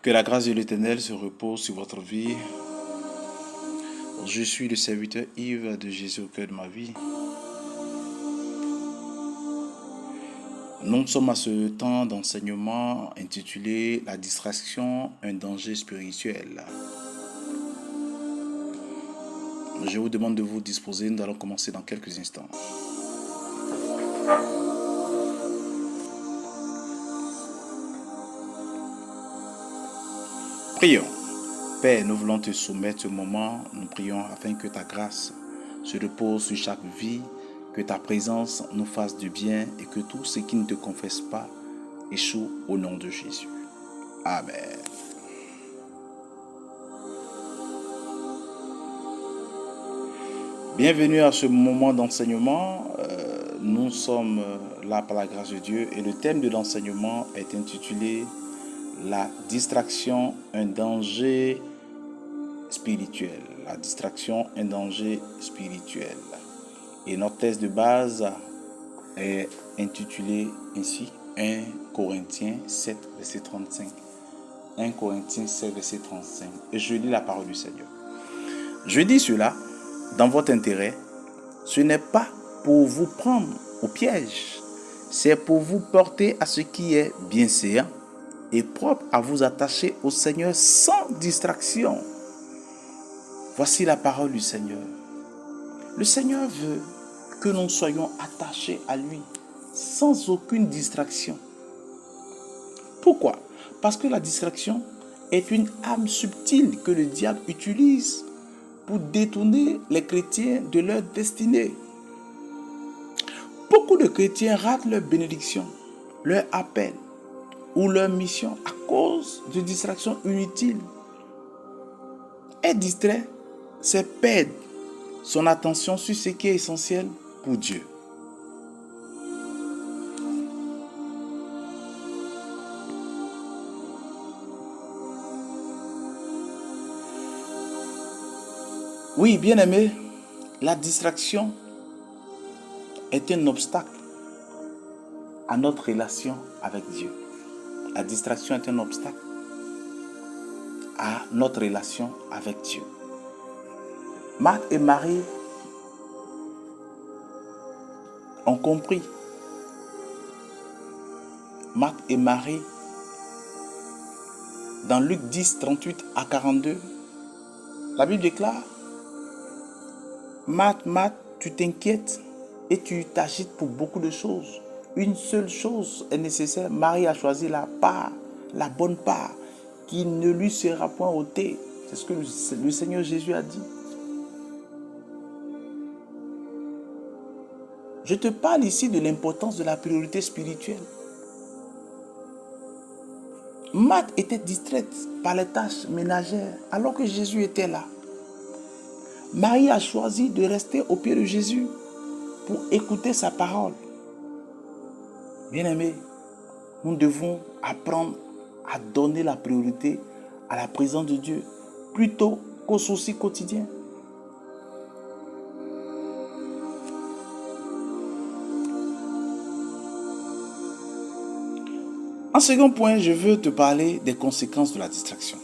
Que la grâce de l'Éternel se repose sur votre vie. Je suis le serviteur Yves de Jésus au cœur de ma vie. Nous sommes à ce temps d'enseignement intitulé « La distraction, un danger spirituel ». Je vous demande de vous disposer, nous allons commencer dans quelques instants. Prions. Père, nous voulons te soumettre ce moment. Nous prions afin que ta grâce se repose sur chaque vie, que ta présence nous fasse du bien et que tout ce qui ne te confesse pas échoue au nom de Jésus. Amen. Bienvenue à ce moment d'enseignement. Nous sommes là par la grâce de Dieu et le thème de l'enseignement est intitulé « La distraction, un danger spirituel ». La distraction, un danger spirituel. Et notre texte de base est intitulé ainsi 1 Corinthiens 7, verset 35. 1 Corinthiens 7, verset 35. Et je lis la parole du Seigneur. Je dis cela dans votre intérêt. Ce n'est pas pour vous prendre au piège, c'est pour vous porter à ce qui est bienséant et propre à vous attacher au Seigneur sans distraction. Voici la parole du Seigneur. Le Seigneur veut que nous soyons attachés à lui sans aucune distraction. Pourquoi? Parce que la distraction est une arme subtile que le diable utilise pour détourner les chrétiens de leur destinée. Beaucoup de chrétiens ratent leur bénédiction, leur appel ou leur mission à cause de distractions inutiles. Être distrait, c'est perdre son attention sur ce qui est essentiel pour Dieu. Oui, bien-aimé, la distraction est un obstacle à notre relation avec Dieu. La distraction est un obstacle à notre relation avec Dieu. Marthe et Marie ont compris. Marthe et Marie, dans Luc 10, 38 à 42, la Bible déclare: Marthe, Marthe, tu t'inquiètes et tu t'agites pour beaucoup de choses. Une seule chose est nécessaire. Marie a choisi la part, la bonne part, qui ne lui sera point ôtée. C'est ce que le Seigneur Jésus a dit. Je te parle ici de l'importance de la priorité spirituelle. Marthe était distraite par les tâches ménagères alors que Jésus était là. Marie a choisi de rester au pied de Jésus pour écouter sa parole. Bien-aimés, nous devons apprendre à donner la priorité à la présence de Dieu plutôt qu'aux soucis quotidiens. En second point, je veux te parler des conséquences de la distraction.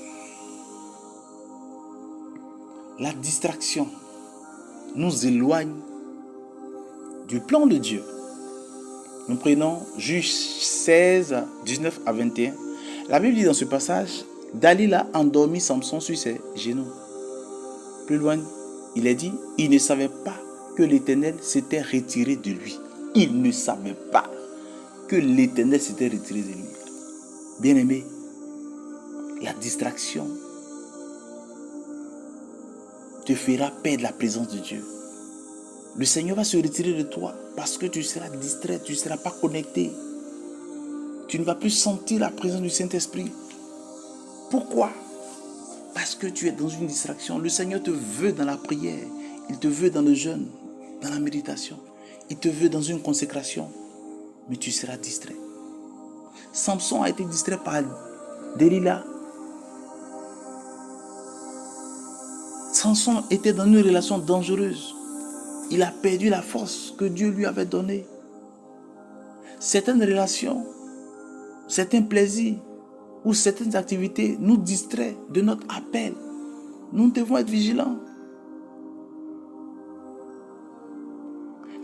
La distraction nous éloigne du plan de Dieu. Nous prenons Juge 16, 19 à 21. La Bible dit dans ce passage, Dalila endormit Samson sur ses genoux. Plus loin, il est dit, il ne savait pas que l'Éternel s'était retiré de lui. Il ne savait pas que l'Éternel s'était retiré de lui. Bien-aimé, la distraction te fera perdre la présence de Dieu. Le Seigneur va se retirer de toi parce que tu seras distrait, tu ne seras pas connecté. Tu ne vas plus sentir la présence du Saint-Esprit. Pourquoi? Parce que tu es dans une distraction. Le Seigneur te veut dans la prière, il te veut dans le jeûne, dans la méditation. Il te veut dans une consécration, mais tu seras distrait. Samson a été distrait par Delilah. Samson était dans une relation dangereuse. Il a perdu la force que Dieu lui avait donnée. Certaines relations, certains plaisirs ou certaines activités nous distraient de notre appel. Nous devons être vigilants.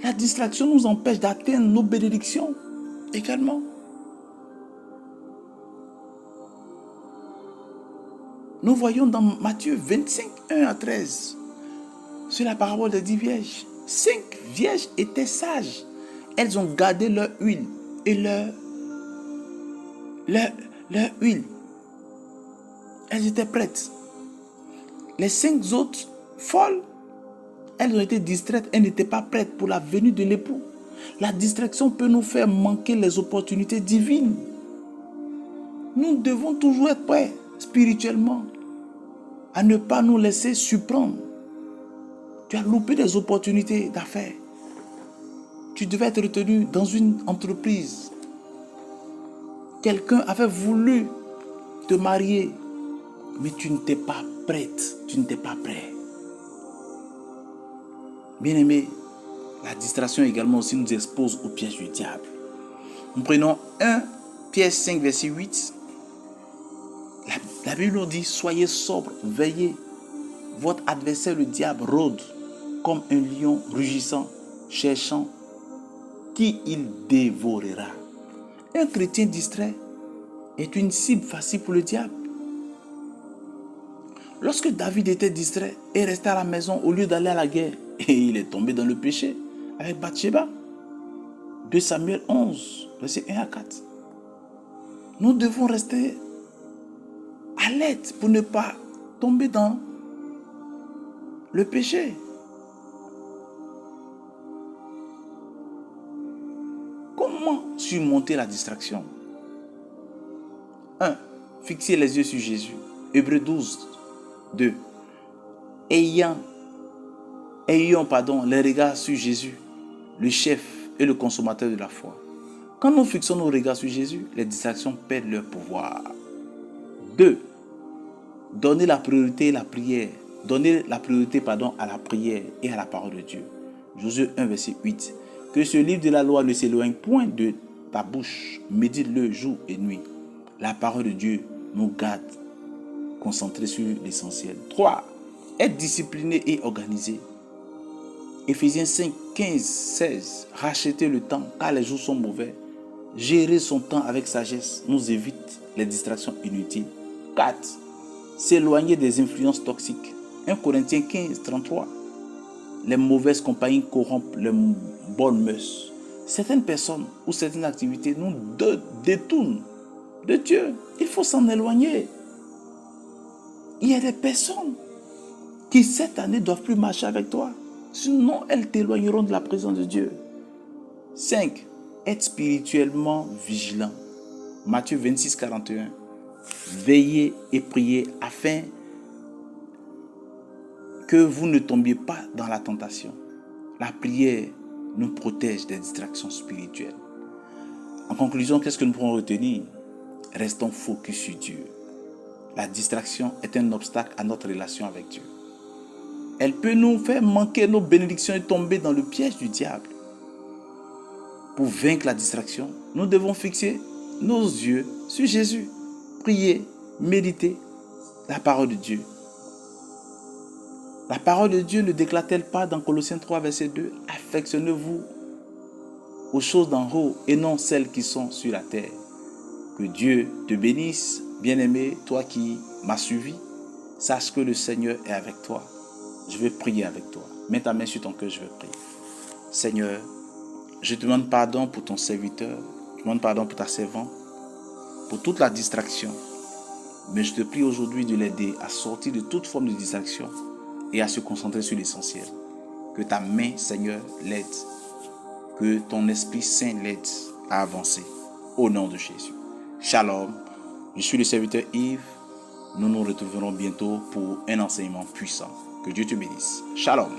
La distraction nous empêche d'atteindre nos bénédictions également. Nous voyons dans Matthieu 25, 1 à 13, sur la parabole des 10 vierges. 5 vierges étaient sages. Elles ont gardé leur huile et leur huile. Elles étaient prêtes. Les 5 autres folles, elles ont été distraites. Elles n'étaient pas prêtes pour la venue de l'époux. La distraction peut nous faire manquer les opportunités divines. Nous devons toujours être prêts spirituellement à ne pas nous laisser surprendre. Tu as loupé des opportunités d'affaires. Tu devais être retenu dans une entreprise. Quelqu'un avait voulu te marier, mais tu n'étais pas prête. Tu n'étais pas prêt. Bien-aimé, la distraction également aussi nous expose au piège du diable. Nous prenons 1 Pierre 5, verset 8. La Bible nous dit, soyez sobres, veillez. Votre adversaire, le diable, rôde comme un lion rugissant, cherchant qui il dévorera. Un chrétien distrait est une cible facile pour le diable. Lorsque David était distrait et restait à la maison au lieu d'aller à la guerre, et il est tombé dans le péché avec Bathsheba. 2 Samuel 11, verset 1 à 4. Nous devons rester alertes pour ne pas tomber dans le péché. Comment surmonter la distraction? 1. Fixer les yeux sur Jésus. Hébreux 12, 2. Ayons les regards sur Jésus, le chef et le consommateur de la foi. Quand nous fixons nos regards sur Jésus, les distractions perdent leur pouvoir. 2. Donner la priorité à la prière. Donner la priorité à la prière et à la parole de Dieu. Josué 1, verset 8. Que ce livre de la loi ne s'éloigne point de ta bouche. Médite-le jour et nuit. La parole de Dieu nous garde concentrés sur l'essentiel. 3. Être discipliné et organisé. Éphésiens 5, 15, 16. Racheter le temps car les jours sont mauvais. Gérer son temps avec sagesse nous évite les distractions inutiles. 4. S'éloigner des influences toxiques. 1 Corinthiens 15, 33. Les mauvaises compagnies corrompent les bonnes mœurs. Certaines personnes ou certaines activités nous détournent de Dieu. Il faut s'en éloigner. Il y a des personnes qui cette année ne doivent plus marcher avec toi. Sinon, elles t'éloigneront de la présence de Dieu. 5. Être spirituellement vigilant. Matthieu 26, 41. Veillez et priez afin que vous ne tombiez pas dans la tentation. La prière nous protège des distractions spirituelles. En conclusion, qu'est-ce que nous pouvons retenir? Restons focus sur Dieu. La distraction est un obstacle à notre relation avec Dieu. Elle peut nous faire manquer nos bénédictions et tomber dans le piège du diable. Pour vaincre la distraction, nous devons fixer nos yeux sur Jésus. Prier, méditer la parole de Dieu. La parole de Dieu ne déclare-t-elle pas dans Colossiens 3, verset 2 « Affectionnez-vous aux choses d'en haut et non celles qui sont sur la terre. » Que Dieu te bénisse, bien-aimé, toi qui m'as suivi. Sache que le Seigneur est avec toi. Je vais prier avec toi. Mets ta main sur ton cœur, je vais prier. Seigneur, je te demande pardon pour ton serviteur. Je te demande pardon pour ta servante, pour toute la distraction. Mais je te prie aujourd'hui de l'aider à sortir de toute forme de distraction et à se concentrer sur l'essentiel. Que ta main, Seigneur, l'aide. Que ton Esprit Saint l'aide à avancer. Au nom de Jésus. Shalom. Je suis le serviteur Yves. Nous nous retrouverons bientôt pour un enseignement puissant. Que Dieu te bénisse. Shalom.